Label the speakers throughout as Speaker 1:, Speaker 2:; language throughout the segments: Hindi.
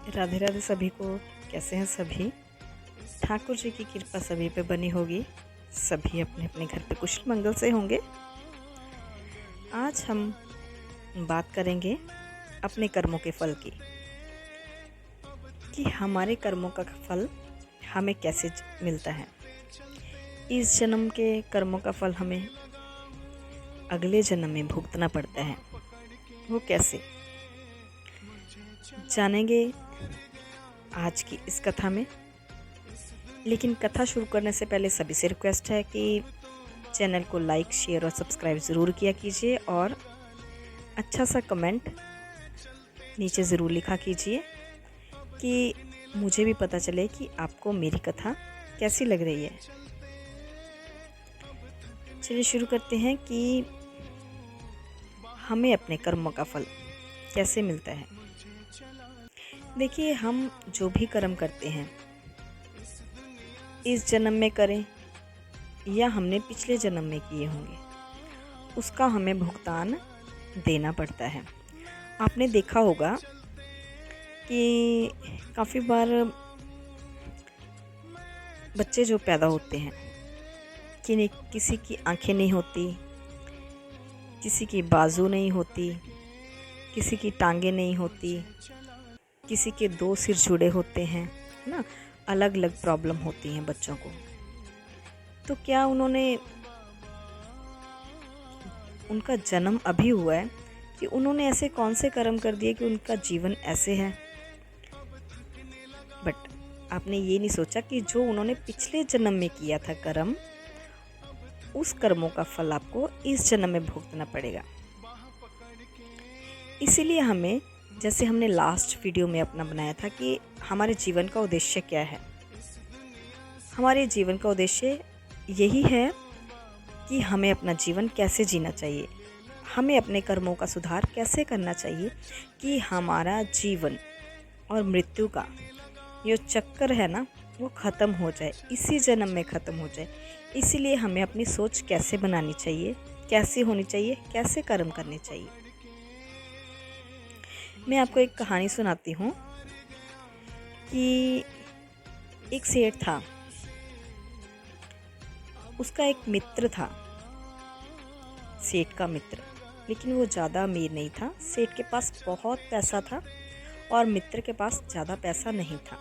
Speaker 1: राधे राधे सभी को। कैसे हैं सभी? ठाकुर जी की कृपा सभी पे बनी होगी। सभी अपने अपने घर पे कुशल मंगल से होंगे। आज हम बात करेंगे अपने कर्मों के फल की, कि हमारे कर्मों का फल हमें कैसे मिलता है। इस जन्म के कर्मों का फल हमें अगले जन्म में भुगतना पड़ता है। वो कैसे जानेंगे आज की इस कथा में। लेकिन कथा शुरू करने से पहले सभी से रिक्वेस्ट है कि चैनल को लाइक, शेयर और सब्सक्राइब ज़रूर किया कीजिए और अच्छा सा कमेंट नीचे ज़रूर लिखा कीजिए कि मुझे भी पता चले कि आपको मेरी कथा कैसी लग रही है। चलिए शुरू करते हैं कि हमें अपने कर्मों का फल कैसे मिलता है। देखिए, हम जो भी कर्म करते हैं इस जन्म में करें या हमने पिछले जन्म में किए होंगे, उसका हमें भुगतान देना पड़ता है। आपने देखा होगा कि काफ़ी बार बच्चे जो पैदा होते हैं कि किसी की आंखें नहीं होती, किसी की बाजू नहीं होती, किसी की टांगें नहीं होती, किसी के 2 सिर जुड़े होते हैं, है ना। अलग अलग प्रॉब्लम होती हैं बच्चों को। तो क्या उनका जन्म अभी हुआ है कि उन्होंने ऐसे कौन से कर्म कर दिए कि उनका जीवन ऐसे है। बट आपने ये नहीं सोचा कि जो उन्होंने पिछले जन्म में किया था कर्म, उस कर्मों का फल आपको इस जन्म में भुगतना पड़ेगा। इसीलिए हमें, जैसे हमने लास्ट वीडियो में अपना बनाया था कि हमारे जीवन का उद्देश्य क्या है। हमारे जीवन का उद्देश्य यही है कि हमें अपना जीवन कैसे जीना चाहिए, हमें अपने कर्मों का सुधार कैसे करना चाहिए कि हमारा जीवन और मृत्यु का ये चक्कर है ना, वो ख़त्म हो जाए, इसी जन्म में ख़त्म हो जाए। इसीलिए हमें अपनी सोच कैसे बनानी चाहिए, कैसे होनी चाहिए, कैसे कर्म करने चाहिए। मैं आपको एक कहानी सुनाती हूँ कि एक सेठ था, उसका एक मित्र था, सेठ का मित्र, लेकिन वो ज़्यादा अमीर नहीं था। सेठ के पास बहुत पैसा था और मित्र के पास ज़्यादा पैसा नहीं था।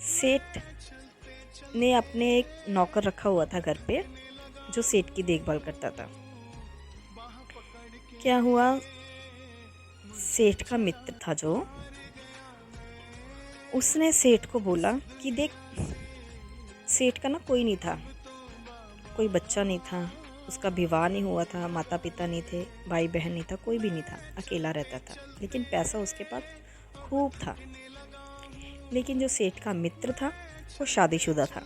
Speaker 1: सेठ ने अपने एक नौकर रखा हुआ था घर पे, जो सेठ की देखभाल करता था। क्या हुआ, सेठ का मित्र था जो, उसने सेठ को बोला कि देख, सेठ का ना कोई नहीं था, कोई बच्चा नहीं था, उसका विवाह नहीं हुआ था, माता पिता नहीं थे, भाई बहन नहीं था, कोई भी नहीं था, अकेला रहता था। लेकिन पैसा उसके पास खूब था। लेकिन जो सेठ का मित्र था वो शादीशुदा था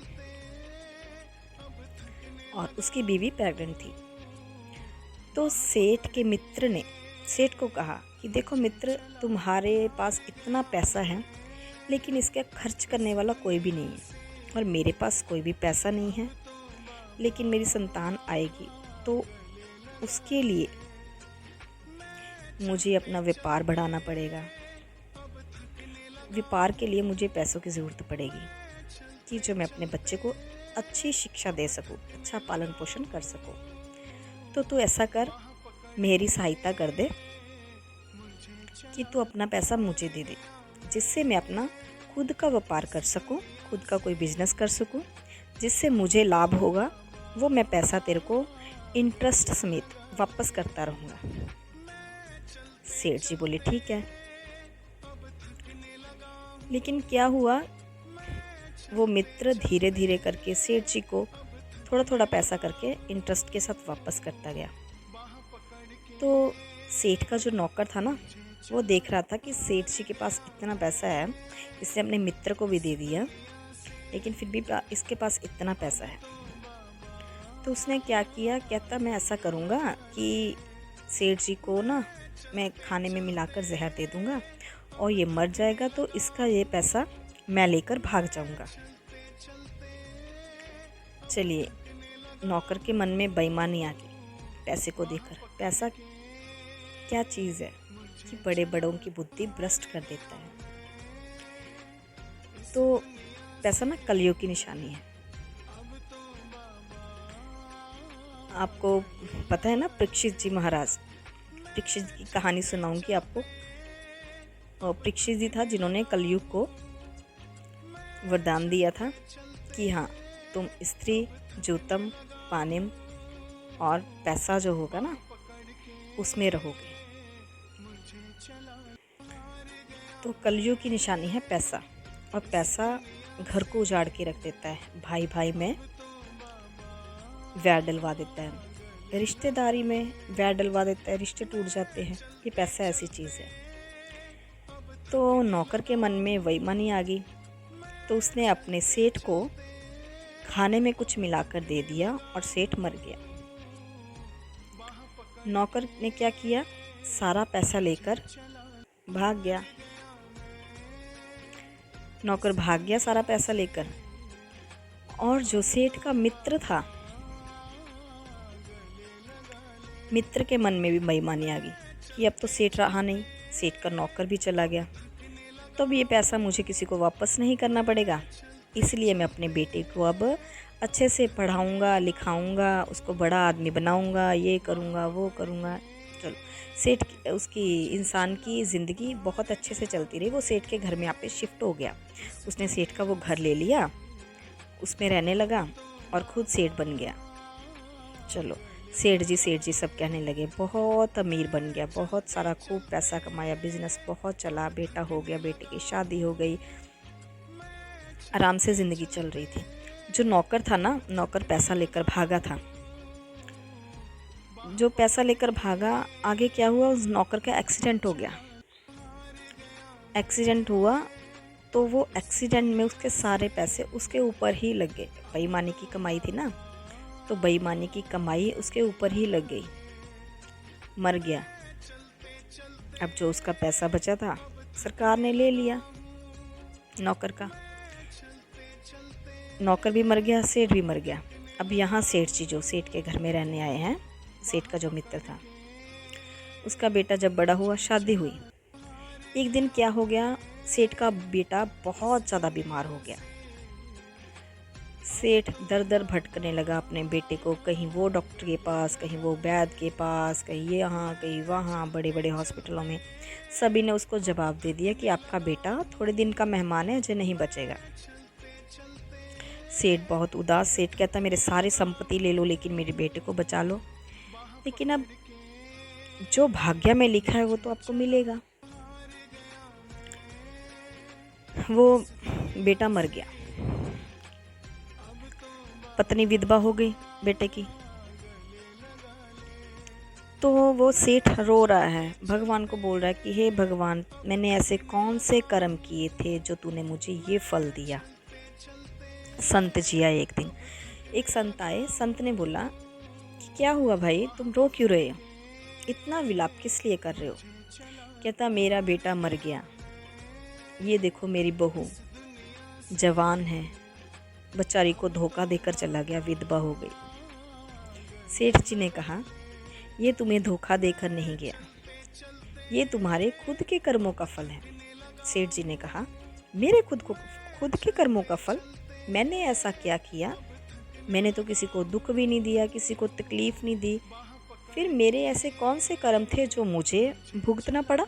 Speaker 1: और उसकी बीवी प्रेग्नेंट थी। तो सेठ के मित्र ने सेठ को कहा कि देखो मित्र, तुम्हारे पास इतना पैसा है लेकिन इसका खर्च करने वाला कोई भी नहीं है, और मेरे पास कोई भी पैसा नहीं है, लेकिन मेरी संतान आएगी तो उसके लिए मुझे अपना व्यापार बढ़ाना पड़ेगा। व्यापार के लिए मुझे पैसों की ज़रूरत पड़ेगी कि जो मैं अपने बच्चे को अच्छी शिक्षा दे सकूं, अच्छा पालन पोषण कर सकूं। तो तू ऐसा कर, मेरी सहायता कर दे कि तू अपना पैसा मुझे दे दे, जिससे मैं अपना खुद का व्यापार कर सकूं, खुद का कोई बिजनेस कर सकूं, जिससे मुझे लाभ होगा। वो मैं पैसा तेरे को इंटरेस्ट समेत वापस करता रहूँगा। सेठ जी बोले ठीक है। लेकिन क्या हुआ, वो मित्र धीरे धीरे करके सेठ जी को थोड़ा थोड़ा पैसा करके इंटरेस्ट के साथ वापस करता गया। तो सेठ का जो नौकर था ना, वो देख रहा था कि सेठ जी के पास इतना पैसा है, इसने अपने मित्र को भी दे दिया, लेकिन फिर भी इसके पास इतना पैसा है। तो उसने क्या किया, कहता मैं ऐसा करूँगा कि सेठ जी को ना मैं खाने में मिलाकर जहर दे दूँगा और ये मर जाएगा, तो इसका ये पैसा मैं लेकर भाग जाऊँगा। चलिए, नौकर के मन में बेईमानी आ गई पैसे को देखकर। पैसा क्या चीज़ है कि बड़े बड़ों की बुद्धि भ्रष्ट कर देता है। तो पैसा ना कलयुग की निशानी है। आपको पता है ना परीक्षित जी महाराज, परीक्षित की कहानी सुनाऊंगी आपको। और परीक्षित जी था जिन्होंने कलयुग को वरदान दिया था कि हाँ, तुम स्त्री जूतम पानिम और पैसा जो होगा ना उसमें रहोगे। तो कलयुग की निशानी है पैसा, और पैसा घर को उजाड़ के रख देता है, भाई भाई में वैर डलवा देता है, रिश्तेदारी में वैर डलवा देता है, रिश्ते टूट जाते हैं। ये पैसा ऐसी चीज़ है। तो नौकर के मन में वही मनी आ गई, तो उसने अपने सेठ को खाने में कुछ मिलाकर दे दिया और सेठ मर गया। नौकर ने क्या किया, सारा पैसा लेकर भाग गया। नौकर भाग गया सारा पैसा लेकर, और जो सेठ का मित्र था, मित्र के मन में भी बेईमानी आ गई कि अब तो सेठ रहा नहीं, सेठ का नौकर भी चला गया, तो अब ये पैसा मुझे किसी को वापस नहीं करना पड़ेगा, इसलिए मैं अपने बेटे को अब अच्छे से पढ़ाऊँगा लिखाऊँगा, उसको बड़ा आदमी बनाऊँगा, ये करूँगा वो करूँगा। चलो, सेठ उसकी इंसान की ज़िंदगी बहुत अच्छे से चलती रही। वो सेठ के घर में यहाँ पे शिफ्ट हो गया। उसने सेठ का वो घर ले लिया, उसमें रहने लगा और खुद सेठ बन गया। चलो, सेठ जी सब कहने लगे, बहुत अमीर बन गया, बहुत सारा खूब पैसा कमाया, बिजनेस बहुत चला, बेटा हो गया, बेटे की शादी हो गई, आराम से ज़िंदगी चल रही थी। जो नौकर था ना, नौकर पैसा लेकर भागा था। जो पैसा लेकर भागा, आगे क्या हुआ, उस नौकर का एक्सीडेंट हो गया। एक्सीडेंट हुआ तो वो एक्सीडेंट में उसके सारे पैसे उसके ऊपर ही लग गए। बेईमानी की कमाई थी ना, तो बेईमानी की कमाई उसके ऊपर ही लग गई, मर गया। अब जो उसका पैसा बचा था सरकार ने ले लिया नौकर का। नौकर भी मर गया, सेठ भी मर गया। अब यहाँ सेठ जी जो सेठ के घर में रहने आए हैं, सेठ का जो मित्र था, उसका बेटा जब बड़ा हुआ, शादी हुई। एक दिन क्या हो गया, सेठ का बेटा बहुत ज़्यादा बीमार हो गया। सेठ दर दर भटकने लगा अपने बेटे को, कहीं वो डॉक्टर के पास, कहीं वो वैद्य के पास, कहीं यहाँ कहीं वहाँ, बड़े बड़े हॉस्पिटलों में। सभी ने उसको जवाब दे दिया कि आपका बेटा थोड़े दिन का मेहमान है, अजय नहीं बचेगा। सेठ बहुत उदास, सेठ कहता मेरे सारी संपत्ति ले लो लेकिन मेरे बेटे को बचा लो। लेकिन अब जो भाग्य में लिखा है वो तो आपको मिलेगा। वो बेटा मर गया, पत्नी विधवा हो गई बेटे की। तो वो सेठ रो रहा है, भगवान को बोल रहा है कि हे भगवान, मैंने ऐसे कौन से कर्म किए थे जो तूने मुझे ये फल दिया। संत जी आए एक दिन, एक संत आए। संत ने बोला कि क्या हुआ भाई, तुम रो क्यों रहे हो, इतना विलाप किस लिए कर रहे हो। कहता मेरा बेटा मर गया, ये देखो मेरी बहू जवान है, बेचारी को धोखा देकर चला गया, विधवा हो गई। सेठ जी ने कहा ये तुम्हें धोखा देकर नहीं गया, ये तुम्हारे खुद के कर्मों का फल है। सेठ जी ने कहा मेरे खुद के कर्मों का फल, मैंने ऐसा क्या किया, मैंने तो किसी को दुख भी नहीं दिया, किसी को तकलीफ़ नहीं दी, फिर मेरे ऐसे कौन से कर्म थे जो मुझे भुगतना पड़ा।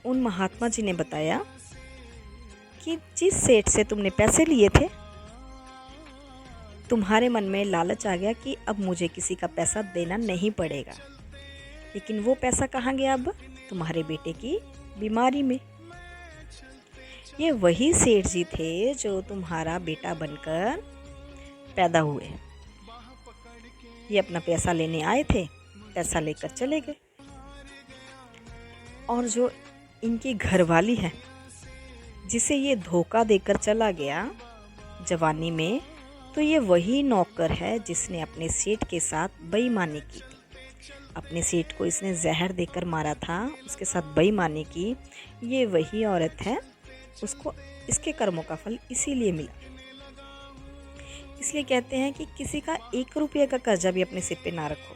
Speaker 1: उन महात्मा जी ने बताया कि जिस सेठ से तुमने पैसे लिए थे, तुम्हारे मन में लालच आ गया कि अब मुझे किसी का पैसा देना नहीं पड़ेगा, लेकिन वो पैसा कहाँ गया, अब तुम्हारे बेटे की बीमारी में। ये वही सेठ जी थे जो तुम्हारा बेटा बनकर पैदा हुए। ये अपना पैसा लेने आए थे, पैसा लेकर चले गए। और जो इनकी घरवाली है जिसे ये धोखा देकर चला गया जवानी में, तो ये वही नौकर है जिसने अपने सेठ के साथ बेईमानी की थी। अपने सेठ को इसने जहर देकर मारा था, उसके साथ बेईमानी की। ये वही औरत है, उसको इसके कर्मों का फल इसीलिए मिला। इसलिए कहते हैं कि किसी का 1 रुपये का कर्जा भी अपने सिर पे ना रखो,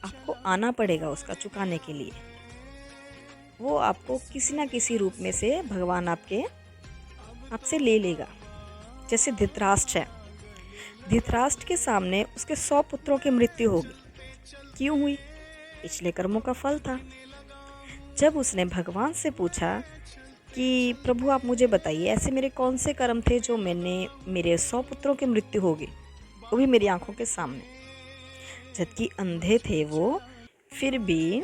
Speaker 1: आपको आना पड़ेगा उसका चुकाने के लिए। वो आपको किसी ना किसी रूप में से भगवान आपसे ले लेगा। जैसे धृतराष्ट्र है, धृतराष्ट्र के सामने उसके 100 पुत्रों की मृत्यु होगी। क्यों हुई? पिछले कर्मों का फल था। जब उसने भगवान से पूछा कि प्रभु आप मुझे बताइए ऐसे मेरे कौन से कर्म थे जो मेरे 100 पुत्रों की मृत्यु होगी, वो भी मेरी आंखों के सामने, जबकि अंधे थे वो, फिर भी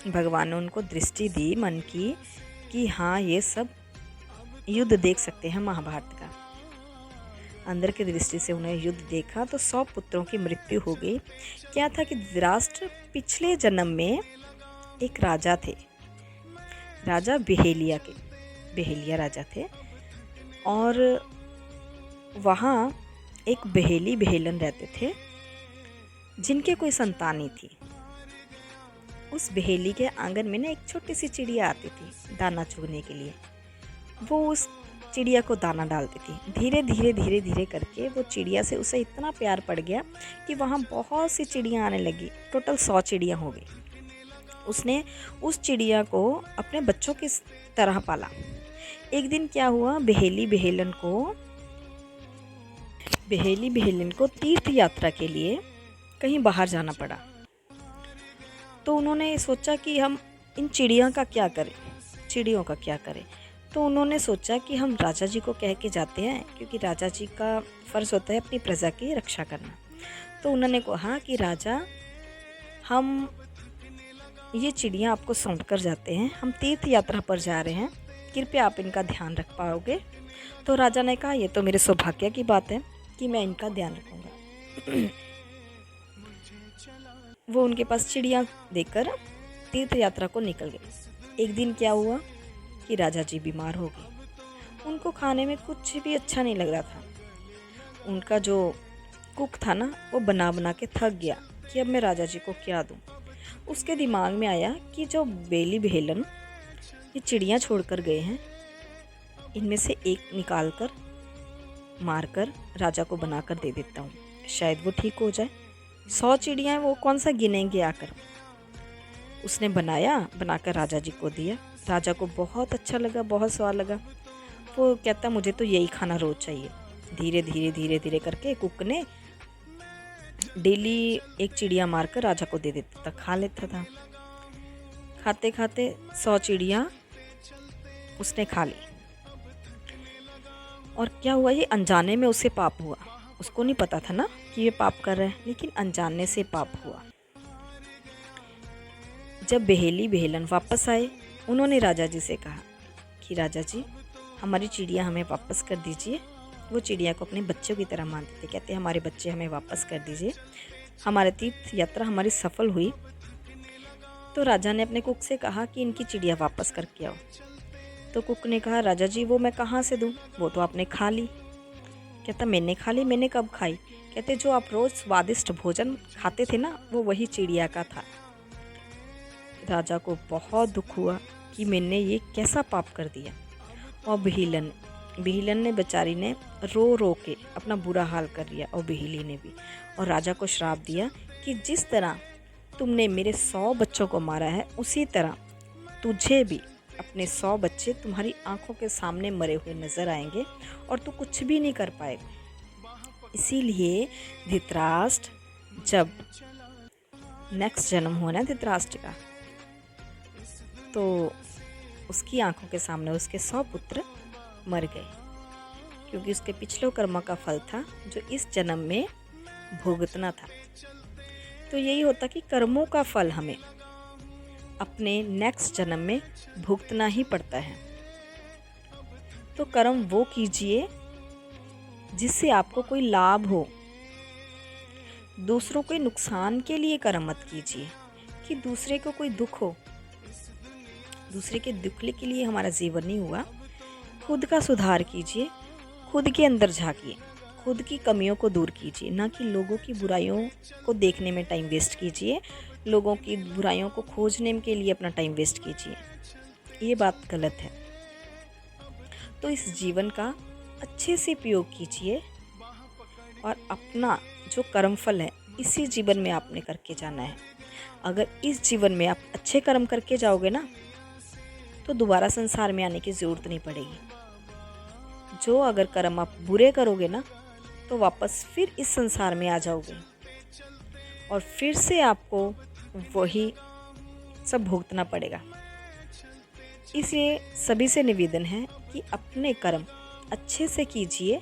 Speaker 1: भगवान ने उनको दृष्टि दी मन की कि हाँ ये सब युद्ध देख सकते हैं महाभारत का। अंदर की दृष्टि से उन्हें युद्ध देखा तो 100 पुत्रों की मृत्यु हो गई। क्या था कि धृतराष्ट्र पिछले जन्म में एक राजा थे, राजा बेहेलिया राजा थे, और वहाँ एक बेहेलन रहते थे जिनके कोई संतान नहीं थी। उस बेहेली के आंगन में ना एक छोटी सी चिड़िया आती थी दाना चुगने के लिए। वो उस चिड़िया को दाना डालती थी। धीरे धीरे करके वो चिड़िया से उसे इतना प्यार पड़ गया कि वहाँ बहुत सी चिड़िया आने लगी। टोटल 100 चिड़िया हो गई। उसने उस चिड़िया को अपने बच्चों की तरह पाला। एक दिन क्या हुआ, बेहेली बेहेलन को तीर्थ यात्रा के लिए कहीं बाहर जाना पड़ा। तो उन्होंने सोचा कि हम इन चिड़ियों का क्या करें। तो उन्होंने सोचा कि हम राजा जी को कह के जाते हैं, क्योंकि राजा जी का फ़र्ज़ होता है अपनी प्रजा की रक्षा करना। तो उन्होंने कहा कि राजा, हम ये चिड़ियाँ आपको सौंप कर जाते हैं, हम तीर्थ यात्रा पर जा रहे हैं, कृपया आप इनका ध्यान रख पाओगे? तो राजा ने कहा ये तो मेरे सौभाग्य की बात है कि मैं इनका ध्यान रखूँगा। वो उनके पास चिड़िया देकर तीर्थ यात्रा को निकल गए। एक दिन क्या हुआ कि राजा जी बीमार हो गए। उनको खाने में कुछ भी अच्छा नहीं लग रहा था। उनका जो कुक था ना, वो बना के थक गया कि अब मैं राजा जी को क्या दूं। उसके दिमाग में आया कि जो बेहेलन ये चिड़ियाँ छोड़कर गए हैं, इनमें से एक निकाल कर मारकर राजा को बनाकर दे देता हूँ, शायद वो ठीक हो जाए। 100 चिड़ियाँ वो कौन सा गिनेंगे आकर। उसने बनाकर राजा जी को दिया। राजा को बहुत अच्छा लगा, बहुत स्वाद लगा। वो कहता मुझे तो यही खाना रोज़ चाहिए। धीरे धीरे करके कुक ने डेली एक चिड़िया मारकर राजा को दे देता था, खा लेता था। खाते खाते 100 चिड़िया उसने खा ली। और क्या हुआ, ये अनजाने में उसे पाप हुआ। उसको नहीं पता था ना कि ये पाप कर रहा है, लेकिन अनजाने से पाप हुआ। जब बेहेलन वापस आए, उन्होंने राजा जी से कहा कि राजा जी, हमारी चिड़िया हमें वापस कर दीजिए। वो चिड़िया को अपने बच्चों की तरह मानते थे। कहते हमारे बच्चे हमें वापस कर दीजिए, हमारी तीर्थ यात्रा हमारी सफल हुई। तो राजा ने अपने कुक से कहा कि इनकी चिड़िया वापस करके आओ। तो कुक ने कहा राजा जी वो मैं कहाँ से दूँ, वो तो आपने खा ली। कहता मैंने खा ली? मैंने कब खाई? कहते जो आप रोज़ स्वादिष्ट भोजन खाते थे ना, वो वही चिड़िया का था। राजा को बहुत दुख हुआ कि मैंने ये कैसा पाप कर दिया। और बेहेलन ने बेचारी ने रो के अपना बुरा हाल कर लिया, और बेहेली ने भी। और राजा को श्राप दिया कि जिस तरह तुमने मेरे 100 बच्चों को मारा है, उसी तरह तुझे भी अपने 100 बच्चे तुम्हारी आंखों के सामने मरे हुए नजर आएंगे और तू कुछ भी नहीं कर पाएगा। इसीलिए धृतराष्ट्र, जब नेक्स्ट जन्म हुआ ना धृतराष्ट्र का, तो उसकी आंखों के सामने उसके 100 पुत्र मर गए, क्योंकि उसके पिछले कर्म का फल था जो इस जन्म में भुगतना था। तो यही होता कि कर्मों का फल हमें अपने नेक्स्ट जन्म में भुगतना ही पड़ता है। तो कर्म वो कीजिए जिससे आपको कोई लाभ हो। दूसरों के नुकसान के लिए कर्म मत कीजिए कि दूसरे को कोई दुख हो। दूसरे के दुख के लिए हमारा जीवन नहीं हुआ। खुद का सुधार कीजिए, खुद के अंदर झांकिए, खुद की कमियों को दूर कीजिए, ना कि लोगों की बुराइयों को देखने में टाइम वेस्ट कीजिए, लोगों की बुराइयों को खोजने के लिए अपना टाइम वेस्ट कीजिए। ये बात गलत है। तो इस जीवन का अच्छे से उपयोग कीजिए और अपना जो कर्मफल है इसी जीवन में आपने करके जाना है। अगर इस जीवन में आप अच्छे कर्म करके जाओगे ना, तो दोबारा संसार में आने की ज़रूरत नहीं पड़ेगी। जो अगर कर्म आप बुरे करोगे ना, तो वापस फिर इस संसार में आ जाओगे और फिर से आपको वही सब भुगतना पड़ेगा। इसलिए सभी से निवेदन है कि अपने कर्म अच्छे से कीजिए,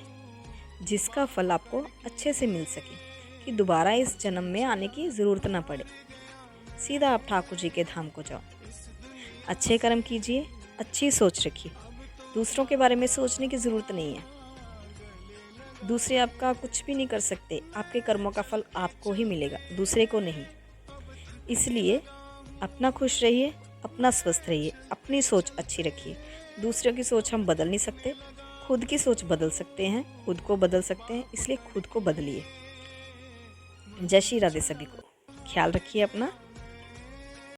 Speaker 1: जिसका फल आपको अच्छे से मिल सके, कि दोबारा इस जन्म में आने की ज़रूरत ना पड़े। सीधा आप ठाकुर जी के धाम को जाओ। अच्छे कर्म कीजिए, अच्छी सोच रखिए। दूसरों के बारे में सोचने की ज़रूरत नहीं है। दूसरे आपका कुछ भी नहीं कर सकते। आपके कर्मों का फल आपको ही मिलेगा, दूसरे को नहीं। इसलिए अपना खुश रहिए, अपना स्वस्थ रहिए, अपनी सोच अच्छी रखिए। दूसरों की सोच हम बदल नहीं सकते, खुद की सोच बदल सकते हैं, खुद को बदल सकते हैं। इसलिए खुद को बदलिए। जय श्री राधे। सभी को ख्याल रखिए अपना।